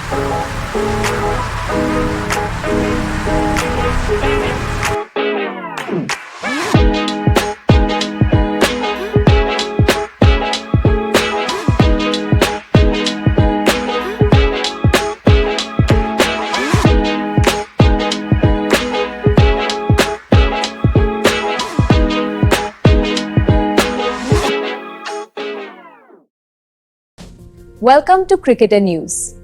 Welcome to Cricketer News.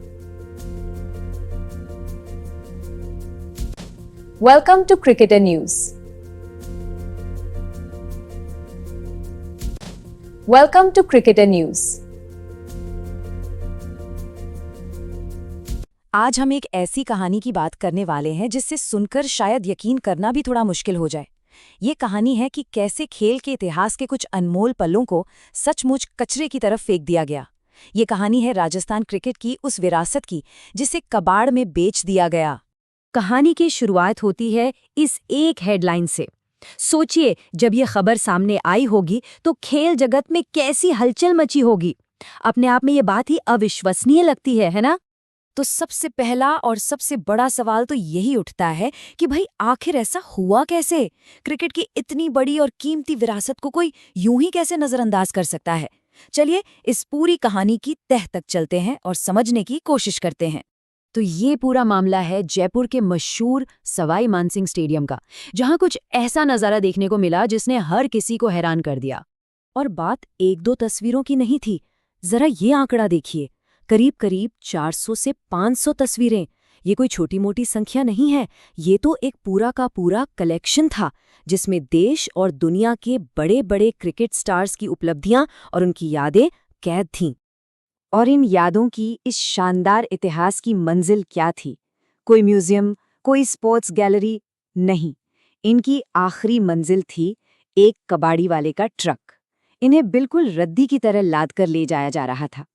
Welcome to Cricketer News. Welcome to Cricketer News. आज हम एक ऐसी कहानी की बात करने वाले हैं जिससे सुनकर शायद यकीन करना भी थोड़ा मुश्किल हो जाए। ये कहानी है कि कैसे खेल के इतिहास के कुछ अनमोल पलों को सचमुच कचरे की तरफ फेंक दिया गया। ये कहानी है राजस्थान क्रिकेट की उस विरासत की जिसे कबाड़ में बेच दिया गया। कहानी की शुरुआत होती है इस एक हेडलाइन से। सोचिए, जब ये खबर सामने आई होगी तो खेल जगत में कैसी हलचल मची होगी। अपने आप में ये बात ही अविश्वसनीय लगती है ना? तो सबसे पहला और सबसे बड़ा सवाल तो यही उठता है कि भाई आखिर ऐसा हुआ कैसे? क्रिकेट की इतनी बड़ी और कीमती विरासत को कोई यूं ही कैसे नजरअंदाज कर सकता है? चलिए इस पूरी कहानी की तह तक चलते हैं और समझने की कोशिश करते हैं। तो ये पूरा मामला है जयपुर के मशहूर सवाई मानसिंह स्टेडियम का, जहां कुछ ऐसा नज़ारा देखने को मिला जिसने हर किसी को हैरान कर दिया। और बात एक दो तस्वीरों की नहीं थी। जरा ये आंकड़ा देखिए, करीब करीब 400 से 500 तस्वीरें। ये कोई छोटी मोटी संख्या नहीं है, ये तो एक पूरा का पूरा कलेक्शन था जिसमें देश और दुनिया के बड़े बड़े क्रिकेट स्टार्स की उपलब्धियां और उनकी यादें कैद थीं। और इन यादों की इस शानदार इतिहास की मंजिल क्या थी? कोई म्यूजियम, कोई स्पोर्ट्स गैलरी नहीं। इनकी आखिरी मंजिल थी एक कबाड़ी वाले का ट्रक। इन्हें बिल्कुल रद्दी की तरह लाद कर ले जाया जा रहा था।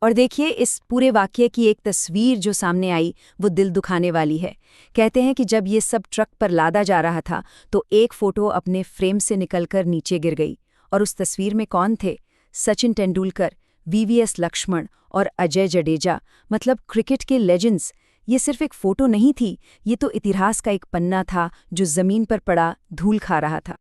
और देखिए इस पूरे वाकये की एक तस्वीर जो सामने आई वो दिल दुखाने वाली है। कहते हैं कि जब ये सब ट्रक पर लादा जा रहा था तो एक फोटो अपने फ्रेम से निकलकर नीचे गिर गई। और उस तस्वीर में कौन थे? सचिन तेंदुलकर, वीवीएस लक्ष्मण और अजय जडेजा, मतलब क्रिकेट के लेजेंड्स। ये सिर्फ एक फोटो नहीं थी, ये तो इतिहास का एक पन्ना था जो जमीन पर पड़ा धूल खा रहा था।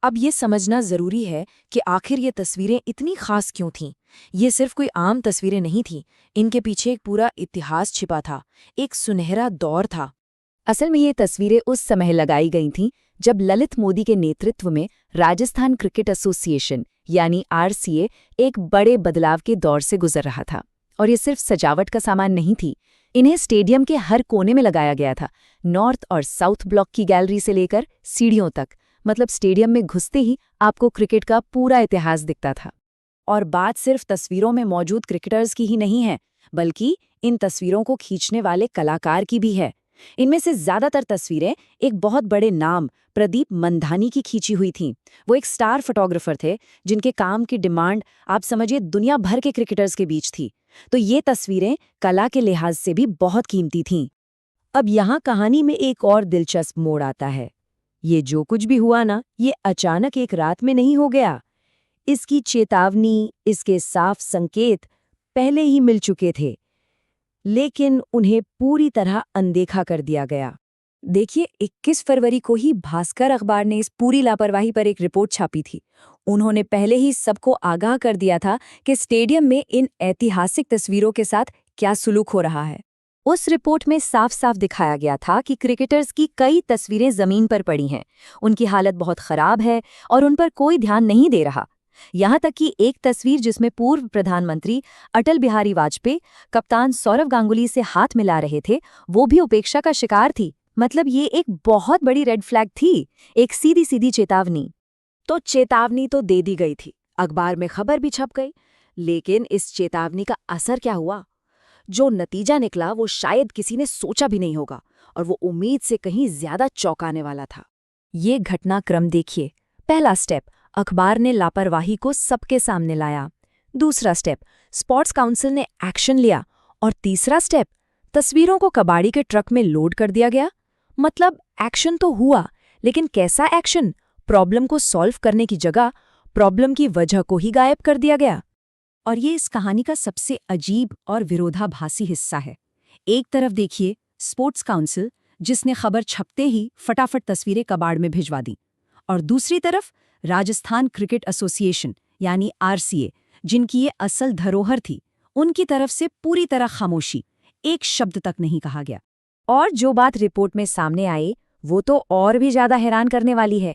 अब ये समझना जरूरी है कि आखिर ये तस्वीरें इतनी खास क्यों थीं। ये सिर्फ कोई आम तस्वीरें नहीं थीं, इनके पीछे एक पूरा इतिहास छिपा था, एक सुनहरा दौर था। असल में ये तस्वीरें उस समय लगाई गई थीं जब ललित मोदी के नेतृत्व में राजस्थान क्रिकेट एसोसिएशन यानी आरसीए एक बड़े बदलाव के दौर से गुजर रहा था। और ये सिर्फ सजावट का सामान नहीं थी, इन्हें स्टेडियम के हर कोने में लगाया गया था, नॉर्थ और साउथ ब्लॉक की गैलरी से लेकर सीढ़ियों तक। मतलब स्टेडियम में घुसते ही आपको क्रिकेट का पूरा इतिहास दिखता था। और बात सिर्फ तस्वीरों में मौजूद क्रिकेटर्स की ही नहीं है, बल्कि इन तस्वीरों को खींचने वाले कलाकार की भी है। इनमें से ज्यादातर तस्वीरें एक बहुत बड़े नाम प्रदीप मंधानी की खींची हुई थीं। वो एक स्टार फोटोग्राफर थे जिनके काम की डिमांड आप समझिए दुनिया भर के क्रिकेटर्स के बीच थी। तो ये तस्वीरें कला के लिहाज से भी बहुत कीमती थीं। अब यहाँ कहानी में एक और दिलचस्प मोड़ आता है। ये जो कुछ भी हुआ ना, ये अचानक एक रात में नहीं हो गया। इसकी चेतावनी, इसके साफ संकेत पहले ही मिल चुके थे, लेकिन उन्हें पूरी तरह अनदेखा कर दिया गया। देखिए 21 फरवरी को ही भास्कर अखबार ने इस पूरी लापरवाही पर एक रिपोर्ट छापी थी। उन्होंने पहले ही सबको आगाह कर दिया था कि स्टेडियम में इन ऐतिहासिक तस्वीरों के साथ क्या सुलूक हो रहा है। उस रिपोर्ट में साफ साफ दिखाया गया था कि क्रिकेटर्स की कई तस्वीरें जमीन पर पड़ी हैं, उनकी हालत बहुत खराब है और उन पर कोई ध्यान नहीं दे रहा। यहाँ तक कि एक तस्वीर जिसमें पूर्व प्रधानमंत्री अटल बिहारी वाजपेयी कप्तान सौरव गांगुली से हाथ मिला रहे थे, वो भी उपेक्षा का शिकार थी। मतलब ये एक बहुत बड़ी रेड फ्लैग थी, एक सीधी सीधी चेतावनी। तो चेतावनी तो दे दी गई थी, अखबार में खबर भी छप गई, लेकिन इस चेतावनी का असर क्या हुआ? जो नतीजा निकला वो शायद किसी ने सोचा भी नहीं होगा, और वो उम्मीद से कहीं ज्यादा चौंकाने वाला था। ये घटनाक्रम देखिए। पहला स्टेप, अखबार ने लापरवाही को सबके सामने लाया। दूसरा स्टेप, स्पोर्ट्स काउंसिल ने एक्शन लिया। और तीसरा स्टेप, तस्वीरों को कबाड़ी के ट्रक में लोड कर दिया गया। मतलब एक्शन तो हुआ, लेकिन कैसा एक्शन? प्रॉब्लम को सॉल्व करने की जगह प्रॉब्लम की वजह को ही गायब कर दिया गया। और ये इस कहानी का सबसे अजीब और विरोधाभासी हिस्सा है। एक तरफ देखिए स्पोर्ट्स काउंसिल, जिसने खबर छपते ही फटाफट तस्वीरें कबाड़ में भिजवा दी, और दूसरी तरफ राजस्थान क्रिकेट एसोसिएशन यानी आरसीए, जिनकी ये असल धरोहर थी, उनकी तरफ से पूरी तरह खामोशी, एक शब्द तक नहीं कहा गया। और जो बात रिपोर्ट में सामने आई वो तो और भी ज्यादा हैरान करने वाली है।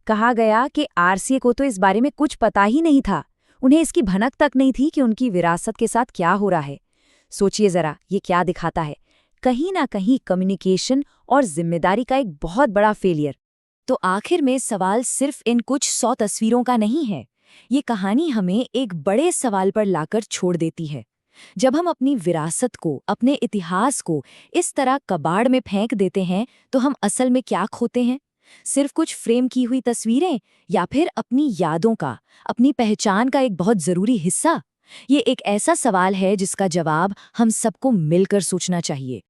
कहा गया कि आरसीए को तो इस बारे में कुछ पता ही नहीं था, उन्हें इसकी भनक तक नहीं थी कि उनकी विरासत के साथ क्या हो रहा है। सोचिए जरा, ये क्या दिखाता है? कहीं ना कहीं कम्युनिकेशन और जिम्मेदारी का एक बहुत बड़ा फेलियर। तो आखिर में सवाल सिर्फ इन कुछ 100 तस्वीरों का नहीं है। ये कहानी हमें एक बड़े सवाल पर लाकर छोड़ देती है। जब हम अपनी विरासत को, अपने इतिहास को इस तरह कबाड़ में फेंक देते हैं, तो हम असल में क्या खोते हैं? सिर्फ कुछ फ्रेम की हुई तस्वीरें, या फिर अपनी यादों का, अपनी पहचान का एक बहुत जरूरी हिस्सा? ये एक ऐसा सवाल है जिसका जवाब हम सबको मिलकर सोचना चाहिए।